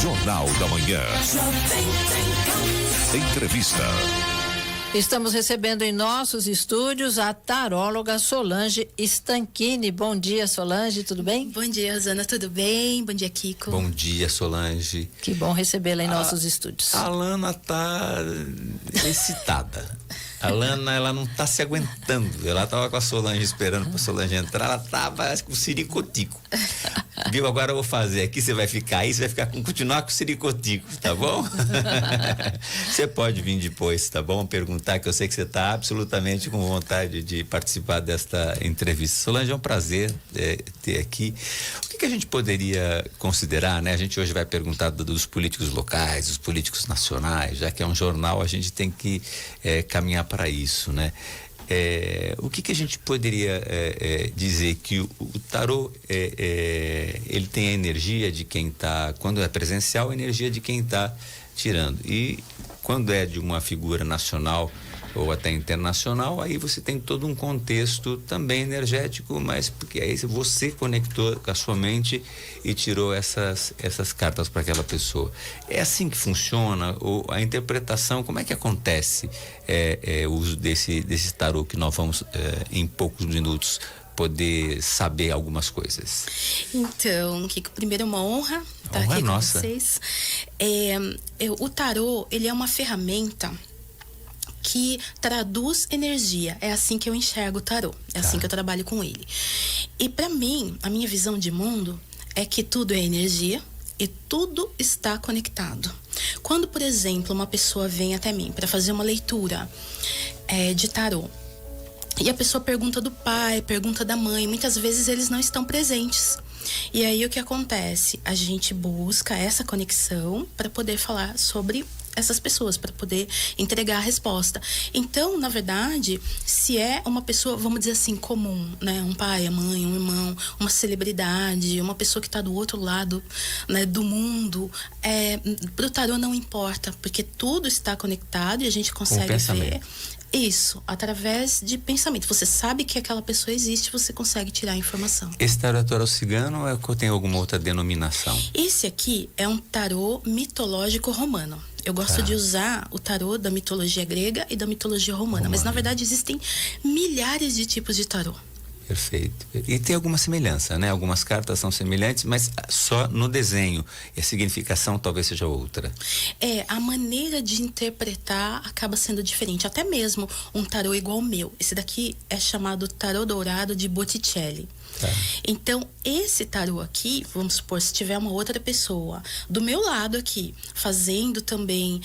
Jornal da Manhã. Entrevista. Estamos recebendo em nossos estúdios a taróloga Solange Stanchini. Bom dia, Solange, tudo bem? Bom dia, Rosana, tudo bem? Bom dia, Kiko. Bom dia, Solange. Que bom recebê-la em nossos estúdios. A Lana tá excitada. A Lana, ela não tá se aguentando. Ela tava com a Solange esperando pra Solange entrar, ela tava com o siricotico. Viu? Agora eu vou fazer aqui, você vai ficar aí, você vai continuar com o siricotico, tá bom? Você pode vir depois, tá bom? Perguntar, que eu sei que você tá absolutamente com vontade de participar desta entrevista. Solange, é um prazer ter aqui. O que a gente poderia considerar, né? A gente hoje vai perguntar dos políticos locais, dos políticos nacionais, já que é um jornal, a gente tem que caminhar para isso, né? O que a gente poderia dizer que o tarô ele tem a energia de quem está, quando é presencial, a energia de quem está tirando, e quando é de uma figura nacional ou até internacional, aí você tem todo um contexto também energético, mas porque aí você conectou com a sua mente e tirou essas cartas para aquela pessoa. É assim que funciona? Ou a interpretação, como é que acontece o uso desse tarô, que nós vamos em poucos minutos poder saber algumas coisas? Então, Kiko, primeiro é uma honra estar aqui com vocês. O tarô, ele é uma ferramenta que traduz energia. É assim que eu enxergo o tarô. É assim que eu trabalho com ele. E para mim, a minha visão de mundo é que tudo é energia e tudo está conectado. Quando, por exemplo, uma pessoa vem até mim para fazer uma leitura de tarô, e a pessoa pergunta do pai, pergunta da mãe, muitas vezes eles não estão presentes. E aí o que acontece? A gente busca essa conexão para poder falar sobre essas pessoas, para poder entregar a resposta. Então, na verdade, se é uma pessoa, vamos dizer assim, comum, né? Um pai, a mãe, um irmão, uma celebridade, uma pessoa que está do outro lado, né, do mundo, pro tarô não importa, porque tudo está conectado e a gente consegue ver isso através de pensamento. Você sabe que aquela pessoa existe, você consegue tirar a informação. Esse tarô cigano ou tem alguma outra denominação? Esse aqui é um tarô mitológico romano. Eu gosto de usar o tarô da mitologia grega e da mitologia romana, mas na verdade existem milhares de tipos de tarô. Perfeito. E tem alguma semelhança, né? Algumas cartas são semelhantes, mas só no desenho. E a significação talvez seja outra. A maneira de interpretar acaba sendo diferente. Até mesmo um tarô igual ao meu. Esse daqui é chamado Tarô Dourado de Botticelli. Então, esse tarô aqui, vamos supor, se tiver uma outra pessoa do meu lado aqui, fazendo também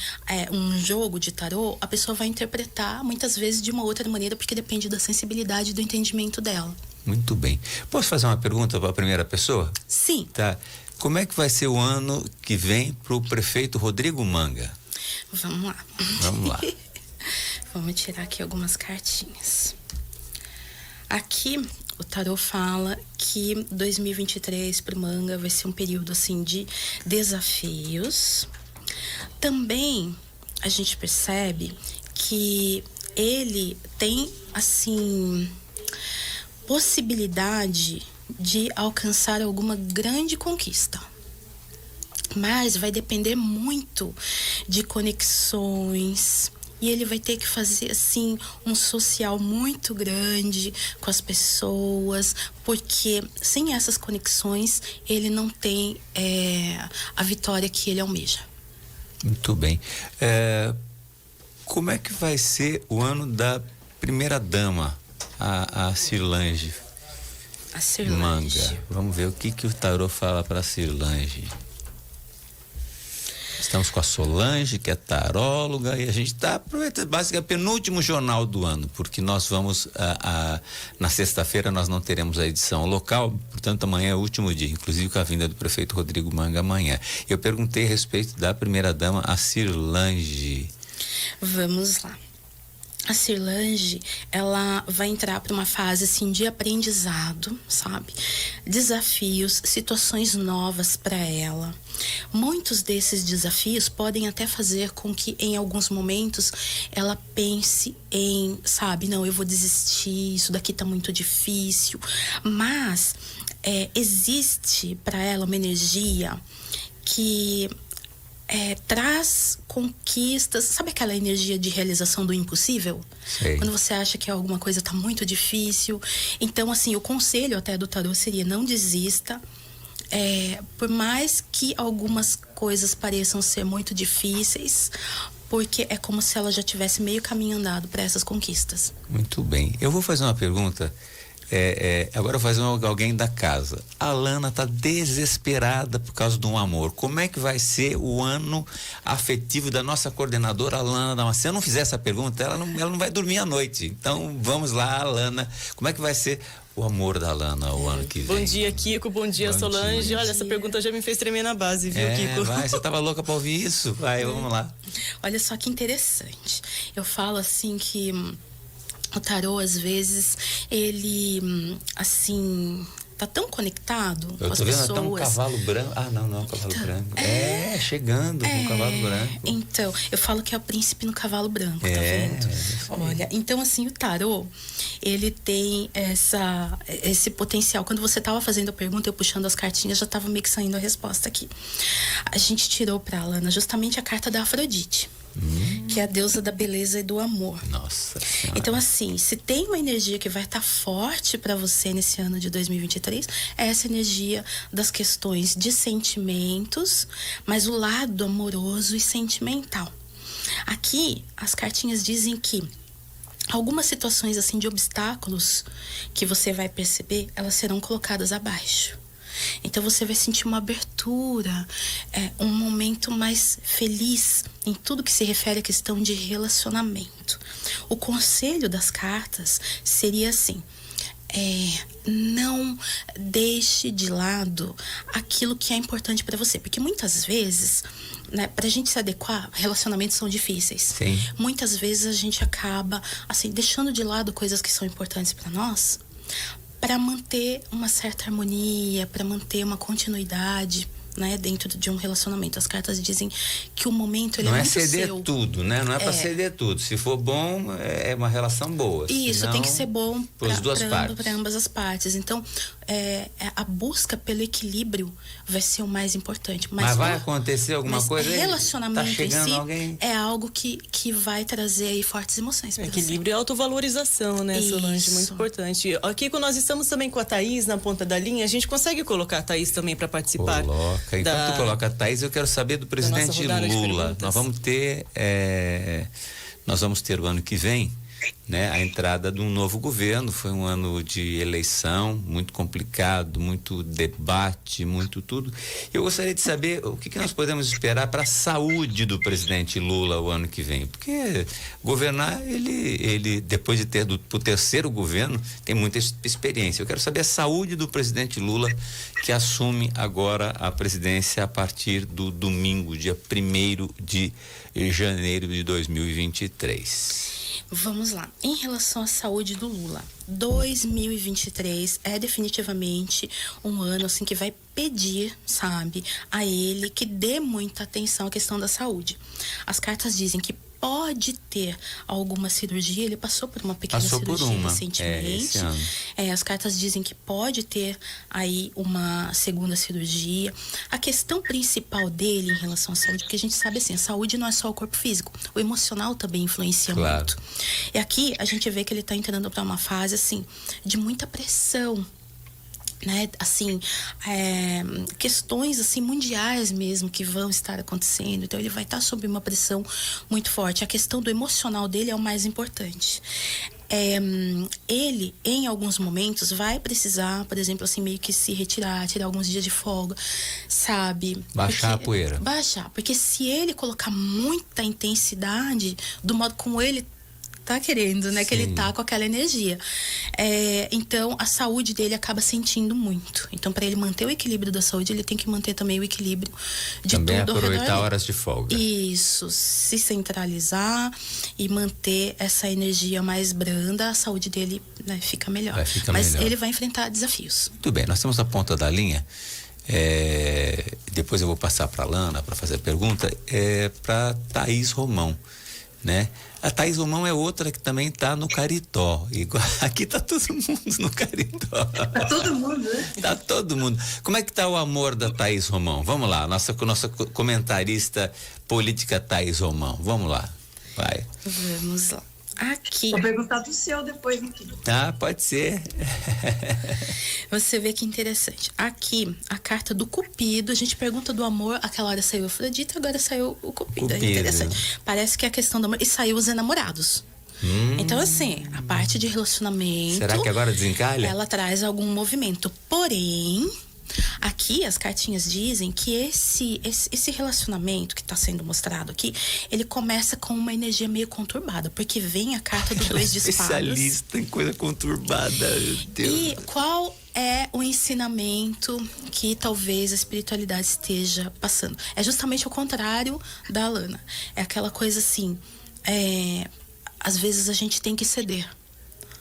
um jogo de tarô, a pessoa vai interpretar muitas vezes de uma outra maneira, porque depende da sensibilidade e do entendimento dela. Muito bem. Posso fazer uma pergunta para a primeira pessoa? Sim. Tá. Como é que vai ser o ano que vem para o prefeito Rodrigo Manga? Vamos lá. Vamos lá. Vamos tirar aqui algumas cartinhas. Aqui o tarô fala que 2023 para o Manga vai ser um período assim de desafios. Também a gente percebe que ele tem assim possibilidade de alcançar alguma grande conquista. Mas vai depender muito de conexões. E ele vai ter que fazer, assim, um social muito grande com as pessoas, porque sem essas conexões, ele não tem a vitória que ele almeja. Muito bem. Como é que vai ser o ano da primeira dama, a Cirlange? A Cirlange. Manga. Vamos ver o que o tarô fala para a Cirlange. Estamos com a Solange, que é taróloga, e a gente está aproveitando, basicamente, o penúltimo jornal do ano, porque nós vamos, na sexta-feira nós não teremos a edição local, portanto amanhã é o último dia, inclusive com a vinda do prefeito Rodrigo Manga amanhã. Eu perguntei a respeito da primeira-dama, a Cirlange. Vamos lá. A Cirlange, ela vai entrar para uma fase assim de aprendizado, sabe? Desafios, situações novas para ela. Muitos desses desafios podem até fazer com que em alguns momentos ela pense em, sabe, não, eu vou desistir, isso daqui tá muito difícil. Mas existe para ela uma energia que traz conquistas. Sabe aquela energia de realização do impossível? Sei. Quando você acha que alguma coisa está muito difícil. Então, assim, o conselho até do tarô seria: não desista. Por mais que algumas coisas pareçam ser muito difíceis, porque é como se ela já tivesse meio caminho andado para essas conquistas. Muito bem. Eu vou fazer uma pergunta. Agora eu vou fazer alguém da casa. A Lana está desesperada por causa de um amor. Como é que vai ser o ano afetivo da nossa coordenadora, Lana Damasceno? Se eu não fizer essa pergunta, ela não vai dormir à noite. Então, vamos lá, Lana. Como é que vai ser o amor da Lana o ano que vem? Bom dia, Kiko. Bom dia, Solange. Olha, essa pergunta já me fez tremer na base, viu, Kiko? Vai, você estava louca para ouvir isso? Vai, vamos lá. Olha só que interessante. Eu falo assim que o tarô, às vezes, ele, assim, tá tão conectado com as pessoas. Eu tô vendo até um cavalo branco. Ah, não é um cavalo branco. Chegando com um cavalo branco. Então, eu falo que é o príncipe no cavalo branco, tá vendo? Olha, então, assim, o tarô, ele tem esse potencial. Quando você tava fazendo a pergunta, eu puxando as cartinhas, já tava meio que saindo a resposta aqui. A gente tirou pra Lana justamente a carta da Afrodite. Que é a deusa da beleza e do amor. Nossa Senhora. Então, assim, se tem uma energia que vai estar forte para você nesse ano de 2023, é essa energia das questões de sentimentos, mas o lado amoroso e sentimental. Aqui, as cartinhas dizem que algumas situações assim de obstáculos que você vai perceber, elas serão colocadas abaixo. Então você vai sentir uma abertura, um momento mais feliz em tudo que se refere à questão de relacionamento. O conselho das cartas seria assim: não deixe de lado aquilo que é importante para você, porque muitas vezes, né, pra gente se adequar, relacionamentos são difíceis. Sim. Muitas vezes a gente acaba assim deixando de lado coisas que são importantes para nós, para manter uma certa harmonia, para manter uma continuidade, né, dentro de um relacionamento. As cartas dizem que o momento ele não é muito ceder seu. tudo, né? Não é para ceder tudo. Se for bom, é uma relação boa. Isso, senão, tem que ser bom para ambas as partes. Então, a busca pelo equilíbrio vai ser o mais importante. Mas vai acontecer alguma coisa? Relacionamento tá chegando em si alguém? É algo que vai trazer aí fortes emoções para você. Equilíbrio e autovalorização, né, Solange? Muito importante. Aqui, quando nós estamos também com a Thaís na ponta da linha, a gente consegue colocar a Thaís também para participar. Enquanto tu coloca a Thaís, eu quero saber do presidente Lula. Nós vamos ter o ano que vem, né, a entrada de um novo governo. Foi um ano de eleição muito complicado, muito debate, muito tudo. Eu gostaria de saber o que nós podemos esperar para a saúde do presidente Lula o ano que vem, porque governar, ele depois de ter pro terceiro governo, tem muita experiência. Eu quero saber a saúde do presidente Lula, que assume agora a presidência a partir do domingo, dia 1º de janeiro de 2023. Vamos lá. Em relação à saúde do Lula, 2023 é definitivamente um ano assim que vai pedir, sabe, a ele que dê muita atenção à questão da saúde. As cartas dizem que pode ter alguma cirurgia. Ele passou por uma pequena cirurgia recentemente. Esse ano. As cartas dizem que pode ter aí uma segunda cirurgia. A questão principal dele em relação à saúde, porque a gente sabe assim, a saúde não é só o corpo físico, o emocional também influencia muito. E aqui a gente vê que ele está entrando para uma fase assim de muita pressão, né, assim, questões assim mundiais mesmo que vão estar acontecendo. Então ele vai estar sob uma pressão muito forte. A questão do emocional dele é o mais importante. Ele, em alguns momentos, vai precisar, por exemplo, assim, meio que se retirar, tirar alguns dias de folga, sabe? Baixar a poeira. Baixar, porque se ele colocar muita intensidade do modo como ele tá querendo, né? Sim. Que ele tá com aquela energia. Então, a saúde dele acaba sentindo muito. Então, para ele manter o equilíbrio da saúde, ele tem que manter também o equilíbrio de também tudo ao redor. Aproveitar horas de folga. Isso, se centralizar e manter essa energia mais branda, a saúde dele, né, fica melhor. Mas ele vai enfrentar desafios. Muito bem, nós temos a ponta da linha. Depois eu vou passar para a Lana para fazer a pergunta. Para Thaís Romão. né? A Thaís Romão é outra que também está no Caritó. Aqui tá todo mundo no Caritó. Tá todo mundo, né? Tá todo mundo. Como é que tá o amor da Thaís Romão? Vamos lá, nossa comentarista política Thaís Romão. Vamos lá, vai. Vamos lá. Aqui. Vou perguntar do seu depois aqui. Ah, pode ser. Você vê que interessante. Aqui, a carta do Cupido, a gente pergunta do amor, aquela hora saiu a Afrodita, agora saiu o Cupido. É interessante. Parece que é a questão do amor. E saiu os enamorados. Então, assim, a parte de relacionamento. Será que agora desencalha? Ela traz algum movimento. Porém, aqui as cartinhas dizem que esse relacionamento que está sendo mostrado aqui, ele começa com uma energia meio conturbada, porque vem a carta do Dois de Espadas. Especialista em coisa conturbada, meu Deus. E qual é o ensinamento que talvez a espiritualidade esteja passando? É justamente o contrário da Alana. É aquela coisa assim, às vezes a gente tem que ceder.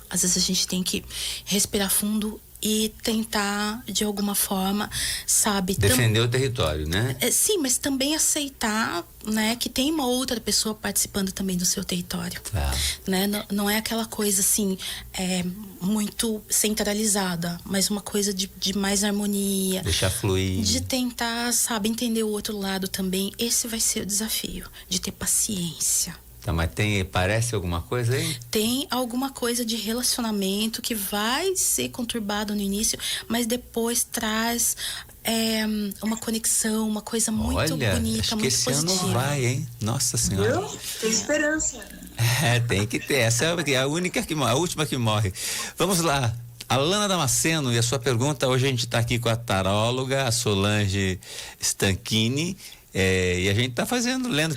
Às vezes a gente tem que respirar fundo e tentar, de alguma forma, sabe... Defender o território, né? Sim, mas também aceitar, né, que tem uma outra pessoa participando também do seu território. Tá. Né? Não é aquela coisa, assim, muito centralizada, mas uma coisa de mais harmonia. Deixar fluir. De tentar, sabe, entender o outro lado também. Esse vai ser o desafio, de ter paciência. Tá, mas parece alguma coisa aí? Tem alguma coisa de relacionamento que vai ser conturbado no início, mas depois traz uma conexão, uma coisa muito bonita, acho que muito esse positiva. ano vai, hein? Nossa Senhora. Viu? Tem esperança. Tem que ter. Essa é a única que morre, a última que morre. Vamos lá. Alana Damasceno, e a sua pergunta, hoje a gente está aqui com a taróloga, a Solange Stanchini. E a gente está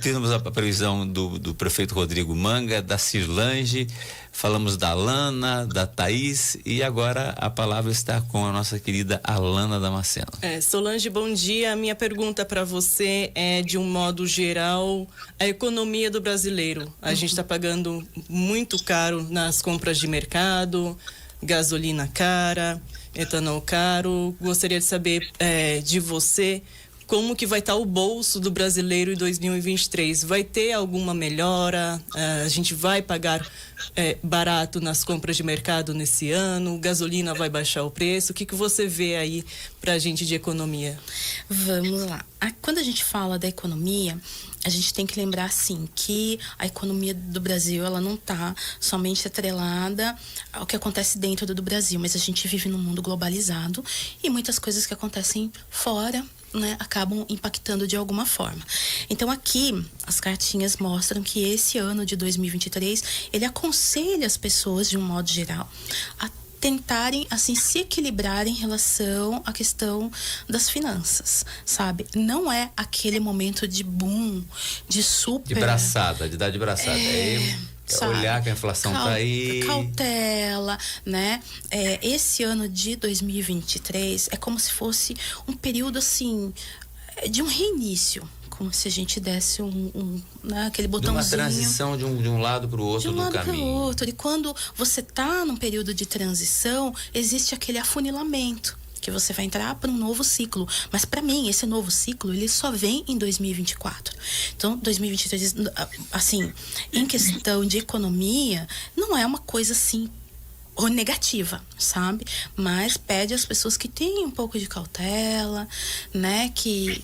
temos a previsão do prefeito Rodrigo Manga, da Cirlange, falamos da Alana, da Thaís, e agora a palavra está com a nossa querida Alana Damasceno. Solange, bom dia. A minha pergunta para você é, de um modo geral, a economia do brasileiro. A gente está pagando muito caro nas compras de mercado, gasolina cara, etanol caro. Gostaria de saber de você como que vai estar o bolso do brasileiro em 2023. Vai ter alguma melhora? A gente vai pagar barato nas compras de mercado nesse ano? Gasolina vai baixar o preço? O que você vê aí pra gente de economia? Vamos lá. Quando a gente fala da economia, a gente tem que lembrar, assim, que a economia do Brasil, ela não está somente atrelada ao que acontece dentro do Brasil, mas a gente vive num mundo globalizado e muitas coisas que acontecem fora, né, acabam impactando de alguma forma. Então aqui as cartinhas mostram que esse ano de 2023 ele aconselha as pessoas, de um modo geral, a tentarem, assim, se equilibrar em relação à questão das finanças, sabe? Não é aquele momento de boom, de super... De braçada, de dar de braçada. Sabe, olhar que a inflação tá aí. Cautela, né? Esse ano de 2023 é como se fosse um período, assim, de um reinício. Como se a gente desse né, aquele botãozinho. De uma transição de um lado para o outro do caminho. De um lado para o outro. E quando você tá num período de transição, existe aquele afunilamento, que você vai entrar para um novo ciclo. Mas para mim, esse novo ciclo, ele só vem em 2024. Então, 2023, assim, em questão de economia, não é uma coisa assim ou negativa, sabe? Mas pede às pessoas que tenham um pouco de cautela, né? Que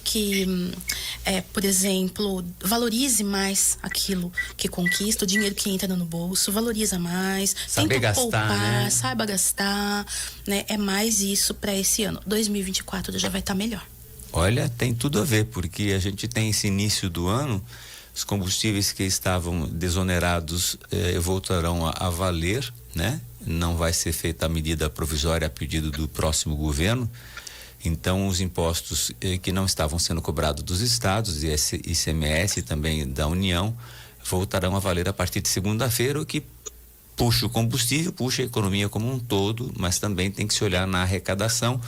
por exemplo, valorize mais aquilo que conquista, o dinheiro que entra no bolso, valoriza mais, saber tenta gastar, poupar, né? saiba gastar, né? É mais isso para esse ano. 2024 já vai estar melhor. Olha, tem tudo a ver, porque a gente tem esse início do ano, os combustíveis que estavam desonerados voltarão a valer, né? Não vai ser feita a medida provisória a pedido do próximo governo. Então, os impostos que não estavam sendo cobrados dos estados, e ICMS também da União, voltarão a valer a partir de segunda-feira, o que puxa o combustível, puxa a economia como um todo, mas também tem que se olhar na arrecadação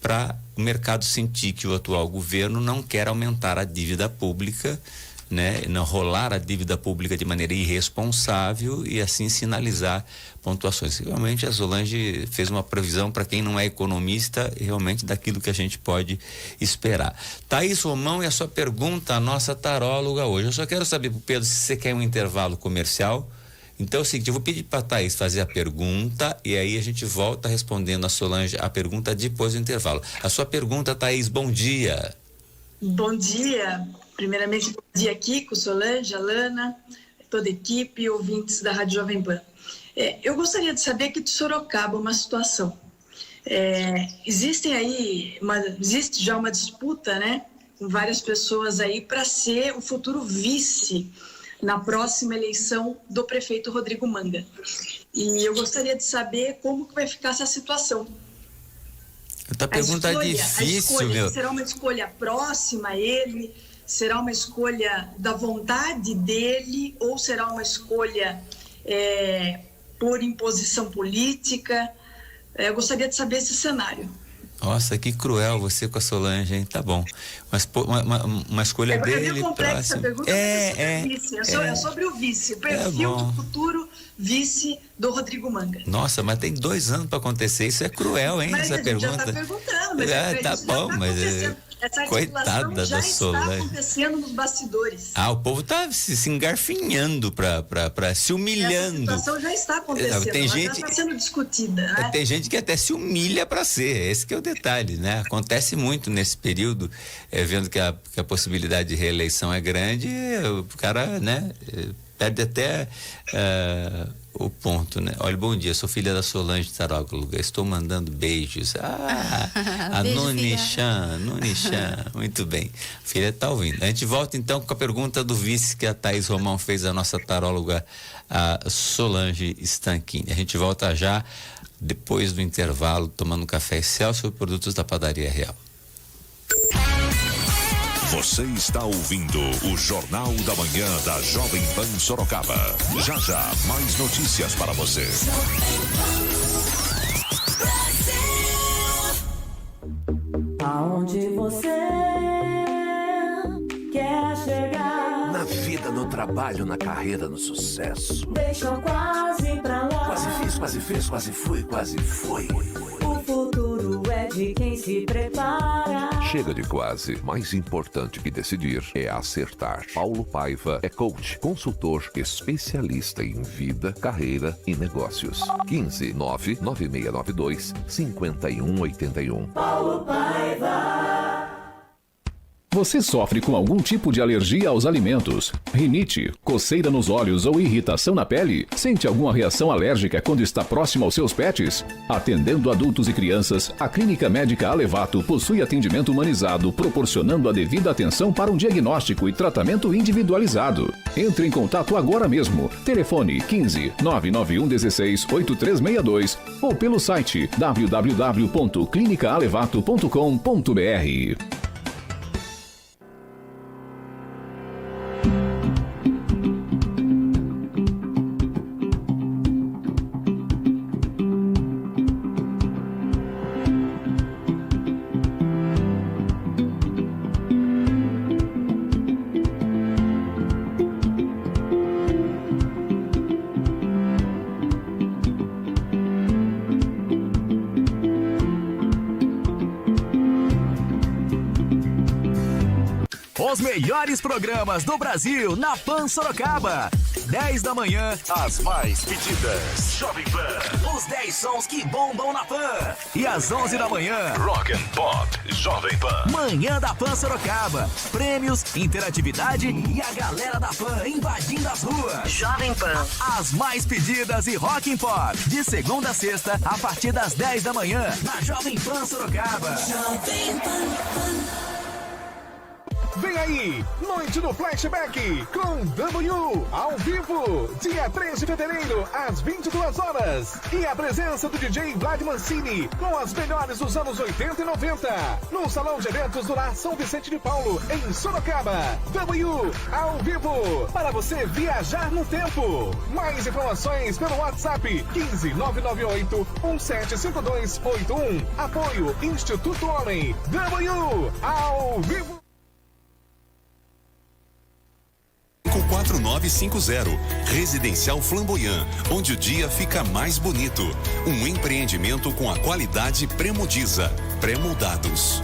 para o mercado sentir que o atual governo não quer aumentar a dívida pública, né, não rolar a dívida pública de maneira irresponsável e assim sinalizar pontuações. Realmente a Solange fez uma previsão, para quem não é economista, realmente daquilo que a gente pode esperar. Thaís Romão, e a sua pergunta, a nossa taróloga hoje. Eu só quero saber, Pedro, se você quer um intervalo comercial. Então é o seguinte, eu vou pedir para a Thaís fazer a pergunta e aí a gente volta respondendo a Solange a pergunta depois do intervalo. A sua pergunta, Thaís, bom dia. Bom dia. Primeiramente, bom dia, Kiko, Solange, Alana, toda a equipe, ouvintes da Rádio Jovem Pan. Eu gostaria de saber aqui de Sorocaba uma situação. Existe já uma disputa, né, com várias pessoas aí para ser o futuro vice na próxima eleição do prefeito Rodrigo Manga. E eu gostaria de saber como que vai ficar essa situação. Essa pergunta é difícil, meu. Será uma escolha próxima a ele? Será uma escolha da vontade dele? Ou será uma escolha por imposição política? Eu gostaria de saber esse cenário. Nossa, que cruel você com a Solange, hein? Tá bom. Mas uma escolha dele. É meio complexa a pergunta, é sobre o vice, o perfil do futuro vice do Rodrigo Manga. Nossa, mas tem 2 anos para acontecer, isso é cruel, hein? Mas essa pergunta. Já tá perguntando, mas tá bom, mas essa coitada da já Solange. Está acontecendo nos bastidores. O povo tá se engarfinhando para se humilhando. Essa situação já está acontecendo, já está sendo discutida, né? Tem gente que até se humilha para ser, esse que é o detalhe, né? Acontece muito nesse período, vendo que a possibilidade de reeleição é grande, o cara, né, perde até o ponto, né? Olha, bom dia, sou filha da Solange taróloga, estou mandando beijos. A Nunichan, muito bem. A filha tá ouvindo. A gente volta então com a pergunta do vice que a Thaís Romão fez, a nossa taróloga, a Solange Stanchini. A gente volta já depois do intervalo, tomando um café Celso, produtos da Padaria Real. Você está ouvindo o Jornal da Manhã da Jovem Pan Sorocaba. Já já, mais notícias para você. Aonde você quer chegar? Na vida, no trabalho, na carreira, no sucesso. Deixa quase pra lá. Quase fiz, quase fez, quase fui, quase foi. O futuro é de quem se prepara. Chega de quase. Mais importante que decidir é acertar. Paulo Paiva é coach, consultor, especialista em vida, carreira e negócios. 15-99692-5181. Paulo Paiva. Você sofre com algum tipo de alergia aos alimentos? Rinite, coceira nos olhos ou irritação na pele? Sente alguma reação alérgica quando está próximo aos seus pets? Atendendo adultos e crianças, a Clínica Médica Alevato possui atendimento humanizado, proporcionando a devida atenção para um diagnóstico e tratamento individualizado. Entre em contato agora mesmo. Telefone 15-99116-8362 ou pelo site www.clinicaalevato.com.br. Os melhores programas do Brasil na Pan Sorocaba. 10 da manhã, as mais pedidas. Jovem Pan. Os 10 sons que bombam na Pan. E às 11 da manhã, Rock and Pop Jovem Pan. Manhã da Pan Sorocaba. Prêmios, interatividade e a galera da Pan invadindo as ruas. Jovem Pan. As mais pedidas e Rock and Pop. De segunda a sexta, a partir das 10 da manhã, na Jovem Pan Sorocaba. Jovem Pan. Vem aí, Noite do Flashback com W ao vivo, dia 3 de fevereiro, às 22 horas. E a presença do DJ Vlad Mancini com as melhores dos anos 80 e 90, no Salão de Eventos do Lar São Vicente de Paulo, em Sorocaba. W ao vivo, para você viajar no tempo. Mais informações pelo WhatsApp 15-998-175281. Apoio Instituto Homem. W ao vivo. 4950. Residencial Flamboyant, onde o dia fica mais bonito. Um empreendimento com a qualidade Premodiza. Premoldados.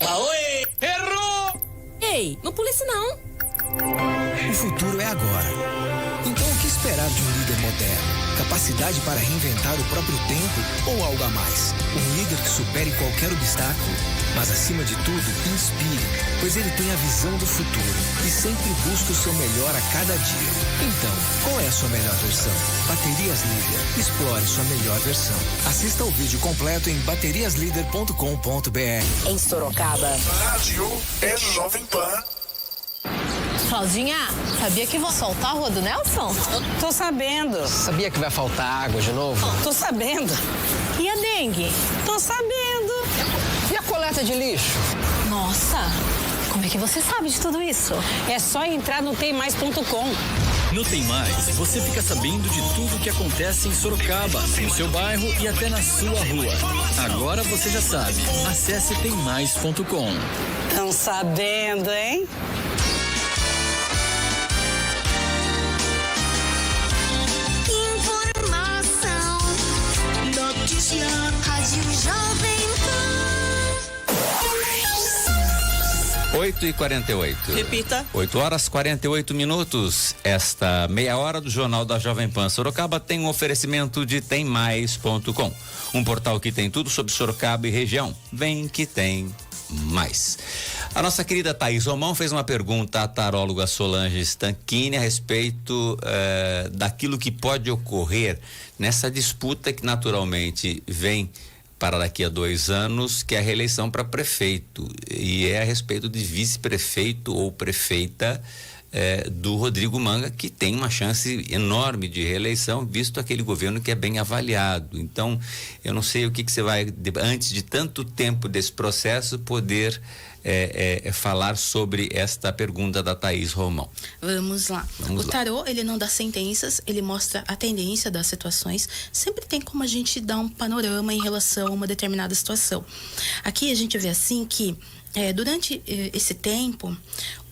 Oi! Errou! Ei, não pule isso não. O futuro é agora. Então o que esperar de um líder moderno? Capacidade para reinventar o próprio tempo ou algo a mais? Um líder que supere qualquer obstáculo, mas acima de tudo, inspire, pois ele tem a visão do futuro e sempre busca o seu melhor a cada dia. Então, qual é a sua melhor versão? Baterias Líder. Explore sua melhor versão. Assista ao vídeo completo em bateriaslider.com.br. Em Sorocaba. Rádio é Jovem Pan. Claudinha, sabia que vou soltar a Rua do Nelson? Tô sabendo. Sabia que vai faltar água de novo? Tô sabendo. E a dengue? Tô sabendo. E a coleta de lixo? Nossa, como é que você sabe de tudo isso? É só entrar no TemMais.com. No Tem Mais, você fica sabendo de tudo o que acontece em Sorocaba, no seu bairro e até na sua rua. Agora você já sabe. Acesse TemMais.com. Tão sabendo, hein? Rádio Jovem Pan. 8h48. Repita. 8h48. Esta meia hora do Jornal da Jovem Pan Sorocaba tem um oferecimento de TemMais.com. Um portal que tem tudo sobre Sorocaba e região. Vem que tem mais. A nossa querida Thaís Romão fez uma pergunta à taróloga Solange Stanchini a respeito daquilo que pode ocorrer nessa disputa que naturalmente vem para daqui a 2 anos, que é a reeleição para prefeito, e é a respeito de vice-prefeito ou prefeita do Rodrigo Manga, que tem uma chance enorme de reeleição, visto aquele governo que é bem avaliado. Então, eu não sei o que você vai, antes de tanto tempo desse processo, poder falar sobre esta pergunta da Thaís Romão. Vamos lá. O tarô, ele não dá sentenças, ele mostra a tendência das situações. Sempre tem como a gente dar um panorama em relação a uma determinada situação. Aqui a gente vê assim que durante esse tempo,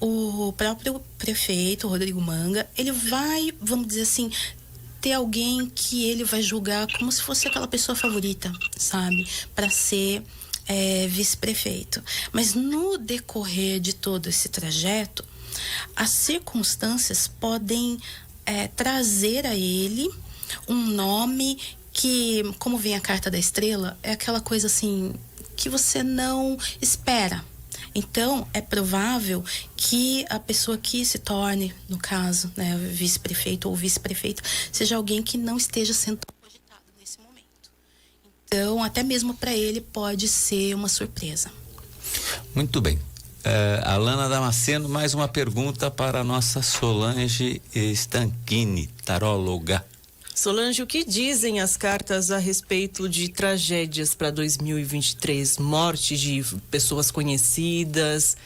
o próprio prefeito, Rodrigo Manga, ele vai, vamos dizer assim, ter alguém que ele vai julgar como se fosse aquela pessoa favorita, sabe? Para ser vice-prefeito. Mas no decorrer de todo esse trajeto, as circunstâncias podem trazer a ele um nome que, como vem a carta da estrela, é aquela coisa assim que você não espera. Então, é provável que a pessoa que se torne, no caso, né, vice-prefeito ou vice-prefeita, seja alguém que não esteja sendo cogitado nesse momento. Então, até mesmo para ele pode ser uma surpresa. Muito bem. Alana Damasceno, mais uma pergunta para a nossa Solange Stanchini, taróloga. Solange, o que dizem as cartas a respeito de tragédias para 2023? Morte de pessoas conhecidas,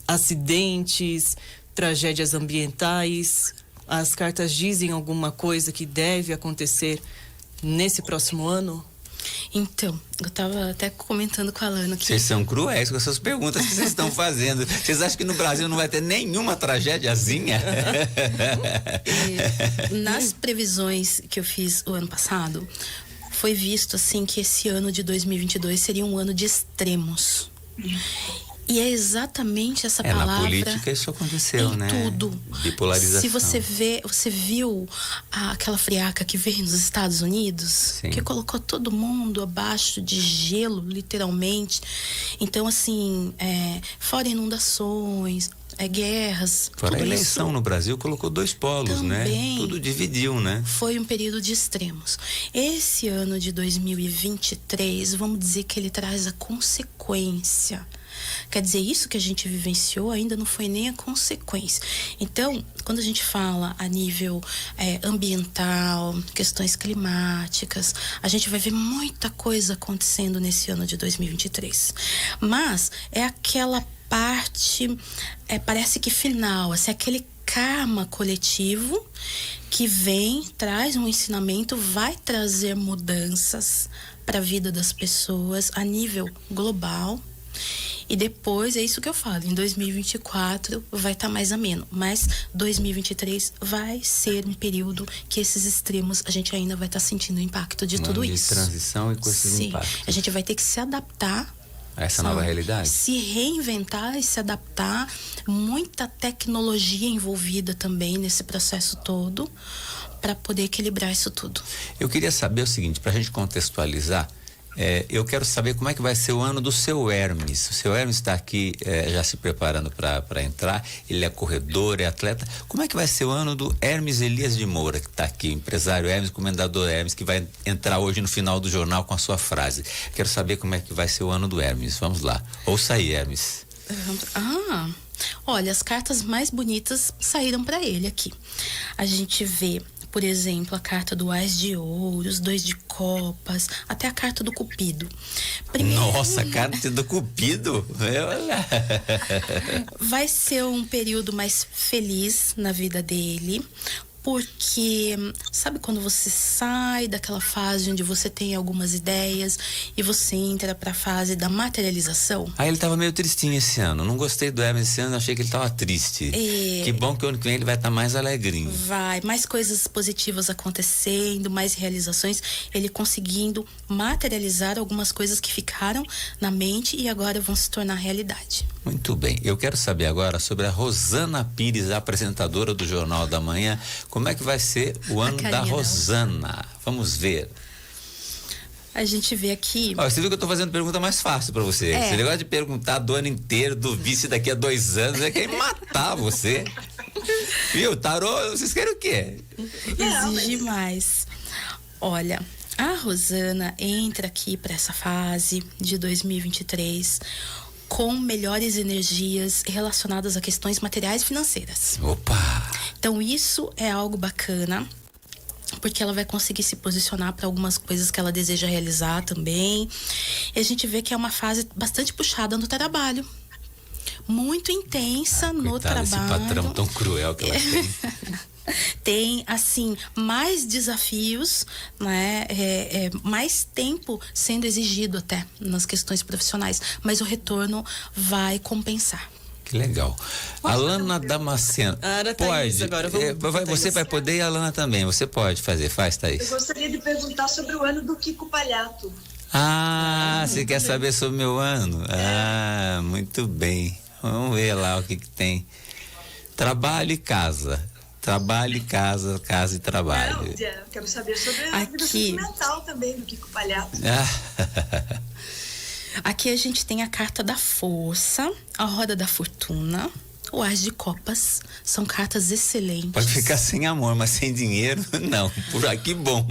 acidentes, tragédias ambientais. As cartas dizem alguma coisa que deve acontecer nesse próximo ano? Então, eu estava até comentando com a Alana que... Vocês são cruéis com essas perguntas que vocês estão fazendo. Vocês acham que no Brasil não vai ter nenhuma tragédiazinha? Nas previsões que eu fiz o ano passado, foi visto assim que esse ano de 2022 seria um ano de extremos. E é exatamente essa palavra. Na política isso aconteceu, né? Tudo. Bipolarização. Se você viu aquela friaca que veio nos Estados Unidos, sim, que colocou todo mundo abaixo de gelo, literalmente. Então, assim, fora inundações, guerras. Fora a eleição isso no Brasil colocou 2 polos, também, né? Tudo dividiu, né? Foi um período de extremos. Esse ano de 2023, vamos dizer que ele traz a consequência. Quer dizer, isso que a gente vivenciou ainda não foi nem a consequência. Então, quando a gente fala a nível ambiental, questões climáticas, a gente vai ver muita coisa acontecendo nesse ano de 2023. Mas é aquela parte, parece que final, assim, aquele karma coletivo que vem, traz um ensinamento, vai trazer mudanças para a vida das pessoas a nível global. E depois, é isso que eu falo, em 2024 vai estar mais ameno. Mas 2023 vai ser um período que esses extremos, a gente ainda vai estar sentindo o impacto de tudo isso. De transição e com esses impactos. A gente vai ter que se adaptar a essa nova realidade. Se reinventar e se adaptar. Muita tecnologia envolvida também nesse processo todo, para poder equilibrar isso tudo. Eu queria saber o seguinte, para a gente contextualizar, eu quero saber como é que vai ser o ano do seu Hermes. O seu Hermes está aqui já se preparando para entrar, ele é corredor, é atleta. Como é que vai ser o ano do Hermes Elias de Moura, que está aqui, o empresário Hermes, comendador Hermes, que vai entrar hoje no final do jornal com a sua frase. Quero saber como é que vai ser o ano do Hermes. Vamos lá. Ouça aí, Hermes. Olha, as cartas mais bonitas saíram para ele aqui. A gente vê, por exemplo, a carta do Ás de Ouros, 2 de Copas, até a carta do Cupido. Nossa, a carta do Cupido? Olha. Vai ser um período mais feliz na vida dele, porque sabe quando você sai daquela fase onde você tem algumas ideias e você entra para a fase da materialização? Ele tava meio tristinho esse ano. Não gostei do Hermes esse ano, achei que ele tava triste. Que bom que o ano que vem ele vai estar mais alegrinho. Vai, mais coisas positivas acontecendo, mais realizações, ele conseguindo materializar algumas coisas que ficaram na mente e agora vão se tornar realidade. Muito bem. Eu quero saber agora sobre a Rosana Pires, a apresentadora do Jornal da Manhã. Como é que vai ser o ano da Rosana? Vamos ver. A gente vê aqui... Você viu que eu tô fazendo pergunta mais fácil pra você. Esse negócio de perguntar do ano inteiro, do vice daqui a 2 anos, quer matar você. Viu? Tarô, vocês querem o quê? Exige mais. Olha, a Rosana entra aqui para essa fase de 2023 com melhores energias relacionadas a questões materiais e financeiras. Opa! Então isso é algo bacana, porque ela vai conseguir se posicionar para algumas coisas que ela deseja realizar também. E a gente vê que é uma fase bastante puxada no trabalho. Muito intensa no trabalho. Esse patrão tão cruel que ela tem. Tem, assim, mais desafios, né? Mais tempo sendo exigido até nas questões profissionais, mas o retorno vai compensar. Que legal. Alana Damasceno. Pode. Agora, você vai poder e a Alana também. Você pode fazer. Faz, Thaís. Eu gostaria de perguntar sobre o ano do Kiko Palhato. Você quer saber sobre o meu ano? Muito bem. Vamos ver lá o que tem. Trabalho e casa. Trabalho e casa, casa e trabalho. Não, quero saber sobre a vida sentimental também do Kiko Palhato. Aqui a gente tem a carta da força, a roda da fortuna, o Ás de Copas. São cartas excelentes. Pode ficar sem amor, mas sem dinheiro, não. Por aqui, bom.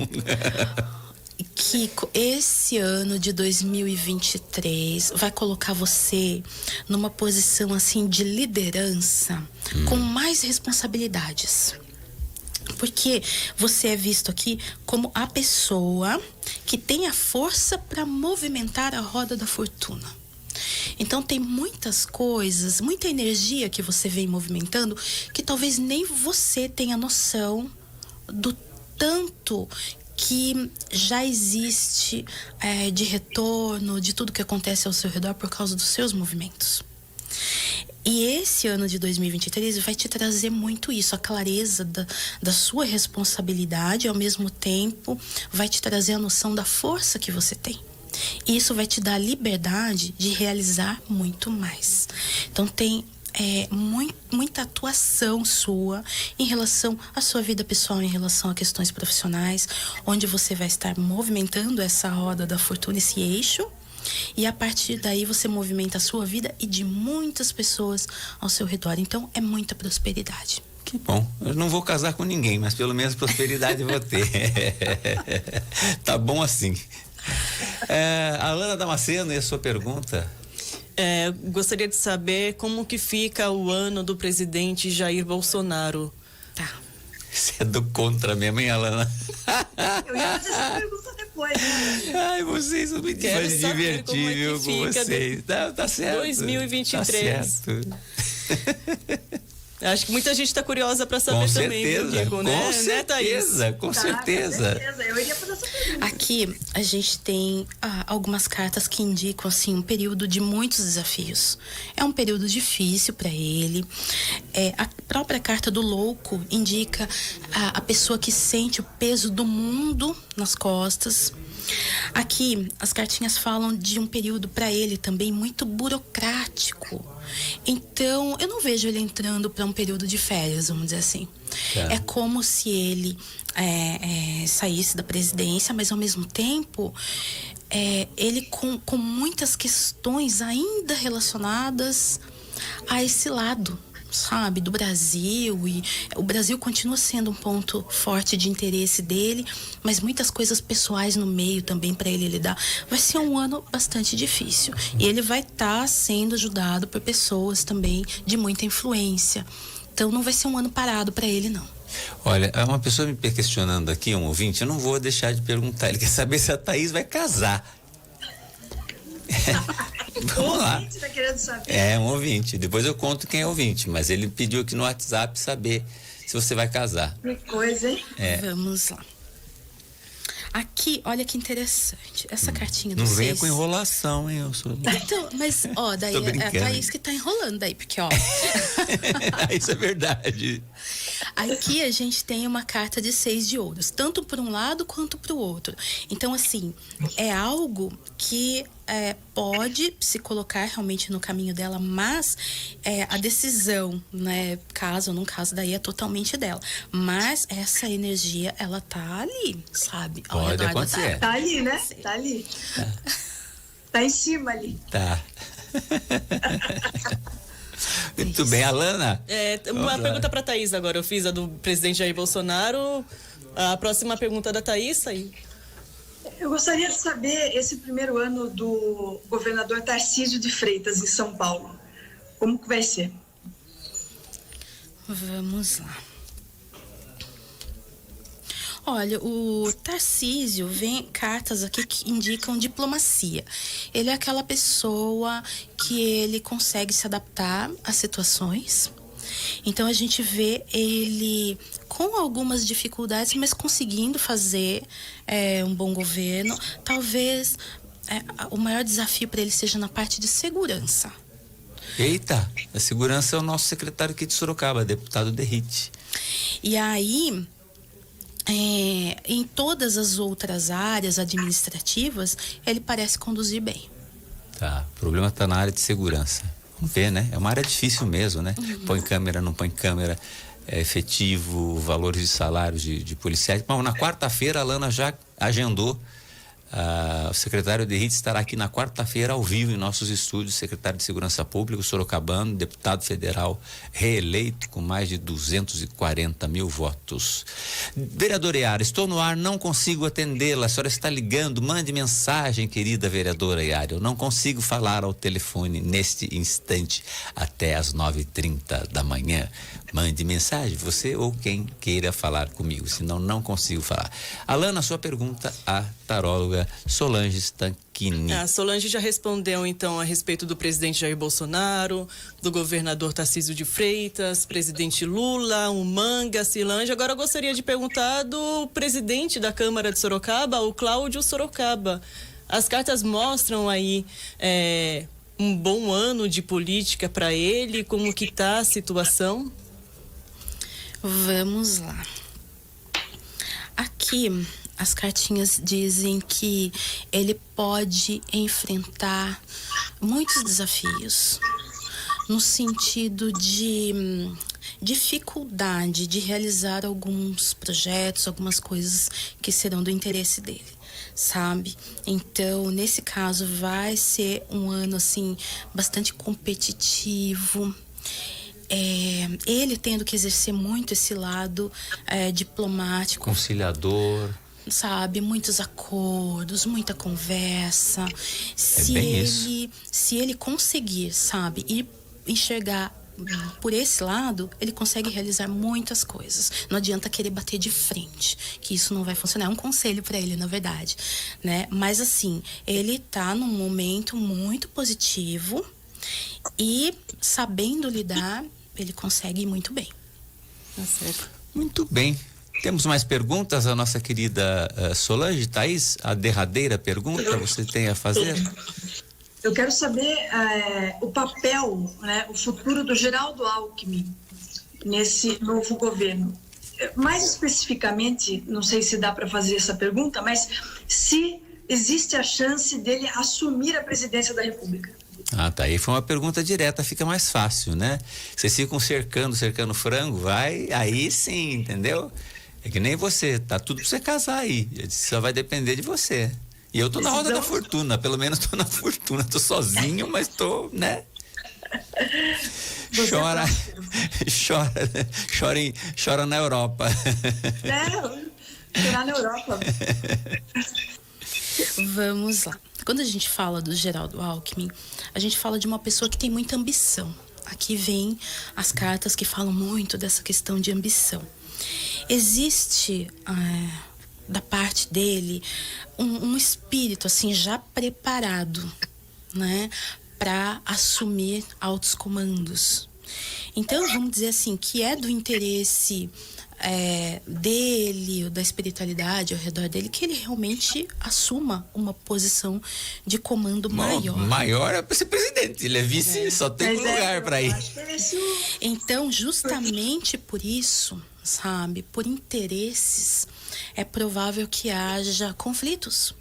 Kiko, esse ano de 2023 vai colocar você numa posição assim de liderança, com mais responsabilidades. Porque você é visto aqui como a pessoa que tem a força para movimentar a roda da fortuna. Então tem muitas coisas, muita energia que você vem movimentando que talvez nem você tenha noção do tanto que já existe de retorno, de tudo que acontece ao seu redor por causa dos seus movimentos. E esse ano de 2023 vai te trazer muito isso, a clareza da sua responsabilidade, ao mesmo tempo vai te trazer a noção da força que você tem. E isso vai te dar a liberdade de realizar muito mais. Então tem muita atuação sua em relação à sua vida pessoal, em relação a questões profissionais, onde você vai estar movimentando essa roda da fortuna, esse eixo, e a partir daí você movimenta a sua vida e de muitas pessoas ao seu redor. Então é muita prosperidade. Que bom. Eu não vou casar com ninguém, mas pelo menos prosperidade eu vou ter. Tá bom assim. Alana Damasceno, e a sua pergunta? Gostaria de saber como que fica o ano do presidente Jair Bolsonaro. Tá. Você é do contra mesmo, hein, Alana? Eu ia fazer essa pergunta depois, né? Vocês são muito mais divertir, viu, com vocês. Tá certo. 2023. Tá certo. Acho que muita gente está curiosa para saber também, viu, Diego, né? Com certeza. Eu iria fazer essa pergunta. Aqui a gente tem algumas cartas que indicam assim um período de muitos desafios. É um período difícil para ele. A própria carta do louco indica a pessoa que sente o peso do mundo nas costas. Aqui as cartinhas falam de um período para ele também muito burocrático. Então eu não vejo ele entrando para um período de férias, vamos dizer assim. É como se ele saísse da presidência, mas ao mesmo tempo ele com muitas questões ainda relacionadas a esse lado, sabe, do Brasil. E o Brasil continua sendo um ponto forte de interesse dele, mas muitas coisas pessoais no meio também para ele lidar. Vai ser um ano bastante difícil e ele vai estar sendo ajudado por pessoas também de muita influência. Então não vai ser um ano parado para ele, não. Olha, uma pessoa me questionando aqui, um ouvinte, eu não vou deixar de perguntar. Ele quer saber se a Thaís vai casar. Vamos lá. O ouvinte tá querendo saber. Um ouvinte. Depois eu conto quem é ouvinte, mas ele pediu aqui no WhatsApp saber se você vai casar. Que coisa, hein? Vamos lá. Aqui, olha que interessante. Essa cartinha do Não venha 6. com enrolação, hein? Eu sou... Então, mas, daí é a Thaís que tá enrolando daí, porque, Isso é verdade. Aqui a gente tem uma carta de 6 de ouros, tanto por um lado quanto pro outro. Então, assim, é algo que pode se colocar realmente no caminho dela, mas a decisão, né, caso ou não caso, daí é totalmente dela. Mas essa energia, ela tá ali, sabe? Pode acontecer. Tá ali, né? Tá ali. Tá em cima ali. Tá. Muito bem, Alana. Uma pergunta para Thaís agora. Eu fiz a do presidente Jair Bolsonaro. A próxima pergunta da Thaís aí. Eu gostaria de saber esse primeiro ano do governador Tarcísio de Freitas em São Paulo. Como que vai ser? Vamos lá. Olha, o Tarcísio, vem cartas aqui que indicam diplomacia. Ele é aquela pessoa que ele consegue se adaptar às situações. Então a gente vê ele com algumas dificuldades, mas conseguindo fazer um bom governo. Talvez o maior desafio para ele seja na parte de segurança. Eita, a segurança é o nosso secretário aqui de Sorocaba, deputado Derrite. E aí, em todas as outras áreas administrativas, ele parece conduzir bem. Tá, o problema está na área de segurança. Vamos ver, né? É uma área difícil mesmo, né? Põe câmera, não põe câmera, efetivo, valores de salários de policiais. Bom, na quarta-feira a Lana já agendou. O secretário Derrite estará aqui na quarta-feira ao vivo em nossos estúdios, secretário de Segurança Pública, sorocabano, deputado federal reeleito com mais de 240 mil votos. Vereadora Yara, estou no ar, não consigo atendê-la, a senhora está ligando, mande mensagem, querida vereadora Yara, eu não consigo falar ao telefone neste instante até às 9h30 da manhã. Mande mensagem, você ou quem queira falar comigo, senão não consigo falar. Alana, sua pergunta à taróloga Solange Stanchini. A Solange já respondeu então a respeito do presidente Jair Bolsonaro, do governador Tarcísio de Freitas, presidente Lula, o Manga, Cilange. Agora eu gostaria de perguntar do presidente da Câmara de Sorocaba, o Cláudio Sorocaba. As cartas mostram aí um bom ano de política para ele, como que está a situação? Vamos lá. Aqui as cartinhas dizem que ele pode enfrentar muitos desafios no sentido de dificuldade de realizar alguns projetos, algumas coisas que serão do interesse dele, sabe? Então, nesse caso, vai ser um ano, assim, bastante competitivo. Ele tendo que exercer muito esse lado diplomático. Conciliador. Sabe, muitos acordos, muita conversa. Se ele conseguir, sabe, enxergar por esse lado, ele consegue realizar muitas coisas. Não adianta querer bater de frente, que isso não vai funcionar. É um conselho para ele, na verdade, né? Mas assim, ele tá num momento muito positivo e sabendo lidar, ele consegue ir muito bem. Tá certo. Muito bem. Temos mais perguntas? A nossa querida Solange, Thaís, a derradeira pergunta você tem a fazer? Eu quero saber o papel, né, o futuro do Geraldo Alckmin nesse novo governo. Mais especificamente, não sei se dá para fazer essa pergunta, mas se existe a chance dele assumir a presidência da República. Ah, tá. Aí foi uma pergunta direta, fica mais fácil, né? Vocês ficam cercando frango, vai, aí sim, entendeu? É que nem você, tá tudo pra você casar aí. Só vai depender de você. E eu tô na roda da fortuna, pelo menos tô na fortuna. Tô sozinho, mas tô, né? Chora na Europa. Chorar na Europa. Vamos lá. Quando a gente fala do Geraldo Alckmin, a gente fala de uma pessoa que tem muita ambição. Aqui vem as cartas que falam muito dessa questão de ambição. Existe da parte dele um espírito assim já preparado, né, para assumir altos comandos. Então vamos dizer assim que é do interesse dele, da espiritualidade ao redor dele, que ele realmente assuma uma posição de comando maior. Maior é para ser presidente, ele é vice, só tem lugar para ir. Então, justamente por isso, sabe, por interesses, é provável que haja conflitos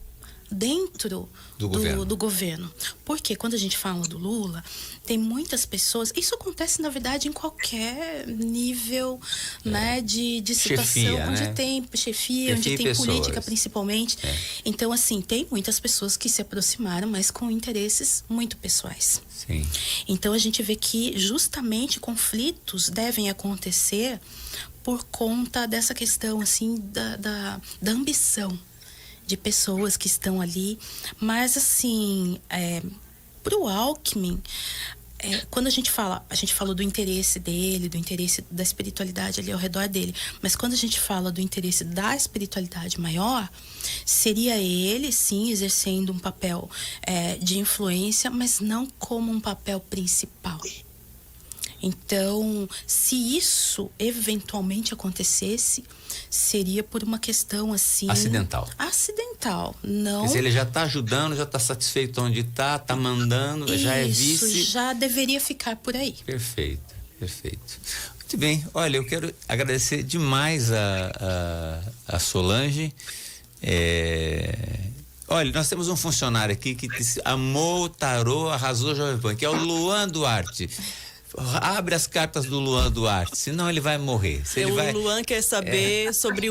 dentro do governo. Porque quando a gente fala do Lula, tem muitas pessoas, isso acontece na verdade em qualquer nível, né, de situação, chefia, onde né? Tem chefia, onde tem pessoas. Política principalmente. Então assim, tem muitas pessoas que se aproximaram, mas com interesses muito pessoais. Sim. Então a gente vê que justamente conflitos devem acontecer por conta dessa questão assim da ambição de pessoas que estão ali, mas assim, pro Alckmin, quando a gente falou do interesse dele, do interesse da espiritualidade ali ao redor dele, mas quando a gente fala do interesse da espiritualidade maior, seria ele, sim, exercendo um papel de influência, mas não como um papel principal. Então, se isso eventualmente acontecesse, seria por uma questão assim... Acidental, não... Quer dizer, ele já está ajudando, já está satisfeito onde está mandando, isso, já é vice... Isso, já deveria ficar por aí. Perfeito. Muito bem, olha, eu quero agradecer demais a Solange. Olha, nós temos um funcionário aqui que amou o tarô, arrasou o Jovem Pan, que é o Luan Duarte. Abre as cartas do Luan Duarte, senão ele vai morrer. Luan quer saber sobre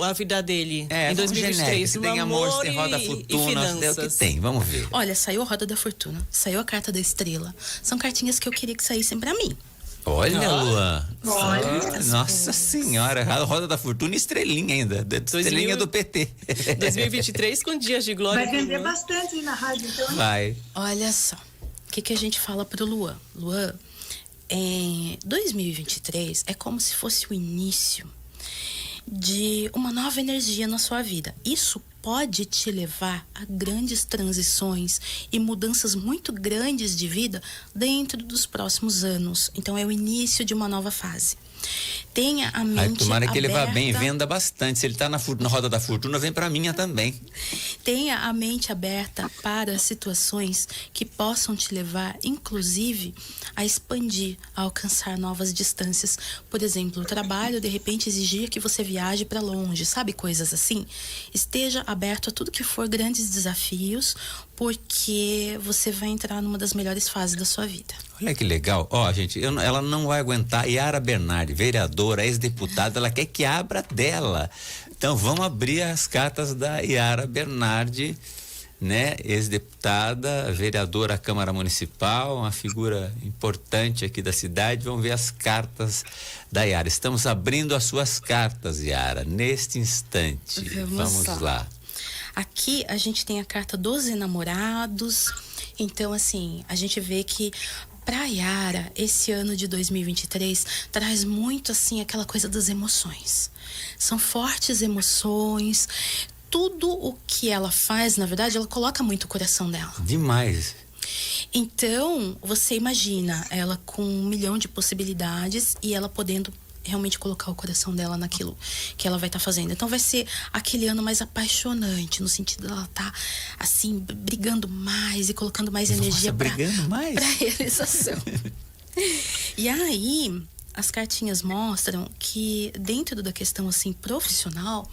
a vida dele em 2023. Se tem amor, se tem roda da fortuna, é o que tem, vamos ver. Olha, saiu a roda da fortuna, saiu a carta da estrela. São cartinhas que eu queria que saíssem pra mim. Olha, Luan. Nossa senhora, a roda da fortuna e estrelinha ainda. Estrelinha do PT. 2023 com dias de glória. Vai vender bastante na rádio, então. Vai. Olha só, o que a gente fala pro Luan? Luan, em 2023 é como se fosse o início de uma nova energia na sua vida. Isso pode te levar a grandes transições e mudanças muito grandes de vida dentro dos próximos anos. Então é o início de uma nova fase. Tenha a mente aberta. Tomara que ele vá bem, venda bastante. Se ele está na roda da fortuna, vem para minha também. Tenha a mente aberta para situações que possam te levar, inclusive, a expandir, a alcançar novas distâncias. Por exemplo, o trabalho, de repente, exigir que você viaje para longe, sabe? Coisas assim. Esteja aberto a tudo que for grandes desafios, porque você vai entrar numa das melhores fases da sua vida. Olha que legal. Gente, ela não vai aguentar. Yara Bernardi, vereadora, ex-deputada, ela quer que abra dela. Então vamos abrir as cartas da Yara Bernardi, né? Ex-deputada, vereadora à Câmara Municipal, uma figura importante aqui da cidade. Vamos ver as cartas da Yara. Estamos abrindo as suas cartas, Yara, neste instante. Vamos lá. Aqui a gente tem a carta dos enamorados. Então, assim, a gente vê que pra Yara, esse ano de 2023 traz muito, assim, aquela coisa das emoções. São fortes emoções. Tudo o que ela faz, na verdade, ela coloca muito o coração dela. Demais. Então, você imagina ela com 1 milhão de possibilidades e ela podendo realmente colocar o coração dela naquilo que ela vai estar fazendo. Então vai ser aquele ano mais apaixonante, no sentido dela estar assim, brigando mais e colocando mais energia para realização. E aí, as cartinhas mostram que dentro da questão assim profissional,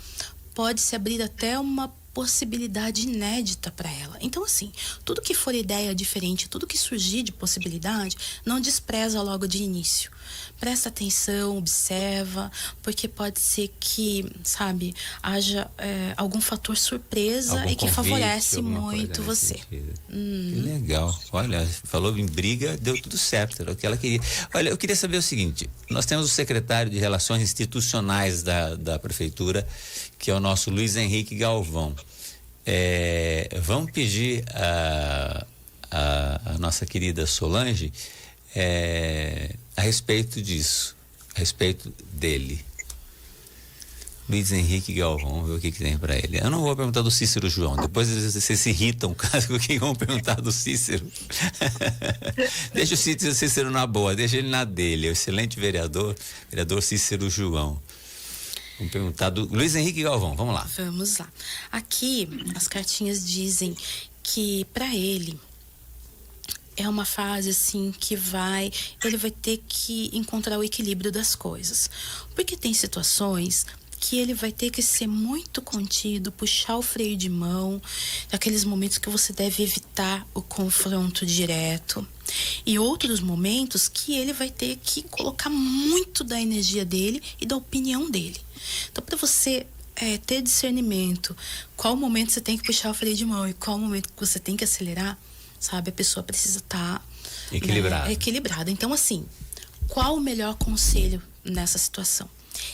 pode se abrir até uma possibilidade inédita para ela. Então, assim, tudo que for ideia diferente, tudo que surgir de possibilidade, não despreza logo de início. Presta atenção, observa, porque pode ser que, sabe, haja algum fator surpresa algum e que convite, favorece muito você. Que legal. Olha, falou em briga, deu tudo certo, era o que ela queria. Olha, eu queria saber o seguinte, nós temos o secretário de Relações Institucionais da Prefeitura, que é o nosso Luiz Henrique Galvão. Vamos pedir a nossa querida Solange a respeito disso, a respeito dele. Luiz Henrique Galvão, vamos ver o que tem para ele. Eu não vou perguntar do Cícero João, depois vocês se irritam caso o que vão perguntar do Cícero. Deixa o Cícero na boa, deixa ele na dele, é o excelente vereador Cícero João. Vamos perguntar do Luiz Henrique Galvão, vamos lá. Vamos lá. Aqui, as cartinhas dizem que para ele é uma fase assim que ele vai ter que encontrar o equilíbrio das coisas. Porque tem situações que ele vai ter que ser muito contido, puxar o freio de mão, naqueles momentos que você deve evitar o confronto direto. E outros momentos que ele vai ter que colocar muito da energia dele e da opinião dele. Então, para você ter discernimento, qual momento você tem que puxar o freio de mão e qual momento que você tem que acelerar, sabe? A pessoa precisa estar equilibrada. Então, assim, qual o melhor conselho nessa situação?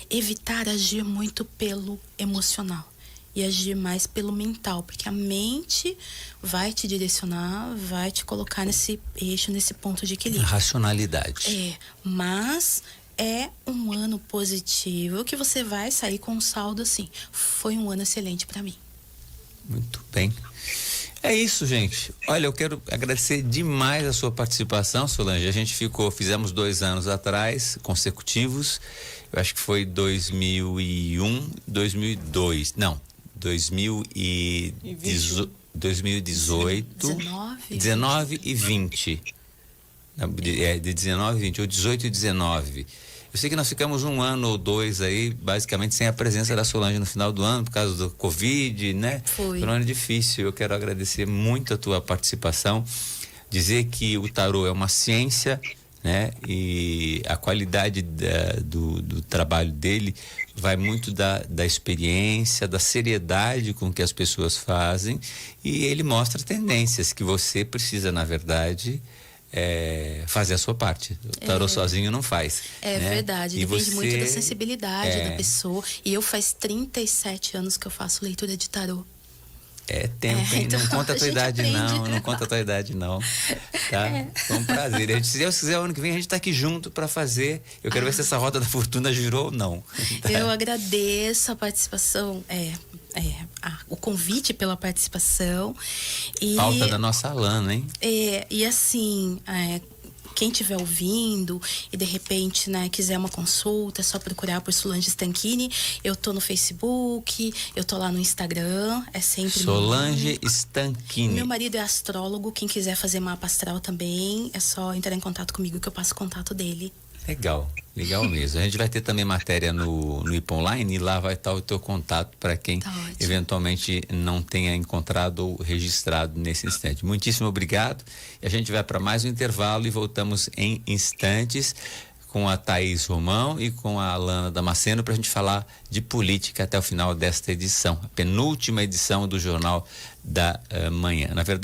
Evitar agir muito pelo emocional e agir mais pelo mental, porque a mente vai te direcionar, vai te colocar nesse eixo, nesse ponto de equilíbrio. Racionalidade. Mas é um ano positivo que você vai sair com um saldo assim. Foi um ano excelente para mim. Muito bem. É isso, gente. Olha, eu quero agradecer demais a sua participação, Solange. A gente fizemos 2 anos atrás, consecutivos. Eu acho que foi 2001, 2002. Não, 2018, 19 e 20. De 19 e 20, ou 18 e 19. Eu sei que nós ficamos 1 ano ou 2 aí, basicamente sem a presença da Solange no final do ano, por causa do Covid, né? Foi um ano difícil. Eu quero agradecer muito a tua participação, dizer que o tarô é uma ciência, né? E a qualidade do trabalho dele vai muito da experiência, da seriedade com que as pessoas fazem, e ele mostra tendências que você precisa, na verdade, fazer a sua parte. O tarô sozinho não faz. É, né? Verdade, depende muito da sensibilidade da pessoa. E eu faz 37 anos que eu faço leitura de tarô. É tempo, hein? Então não conta a tua idade, não. Não conta a tua idade, não. Tá? Foi um prazer. Se Deus quiser, o ano que vem a gente tá aqui junto para fazer. Eu quero ver se essa roda da fortuna girou ou não. Tá? Eu agradeço a participação, o convite pela participação. E, falta da nossa Alana, hein? E assim, quem estiver ouvindo e de repente, né, quiser uma consulta, é só procurar por Solange Stanchini. Eu tô no Facebook, eu tô lá no Instagram, é sempre Solange Stanchini. Meu marido é astrólogo, quem quiser fazer mapa astral também, é só entrar em contato comigo que eu passo o contato dele. Legal mesmo. A gente vai ter também matéria no IP Online, e lá vai estar o teu contato para quem eventualmente não tenha encontrado ou registrado nesse instante. Muitíssimo obrigado. E a gente vai para mais um intervalo e voltamos em instantes com a Thaís Romão e com a Alana Damasceno para a gente falar de política até o final desta edição, a penúltima edição do Jornal da Manhã. Na verdade,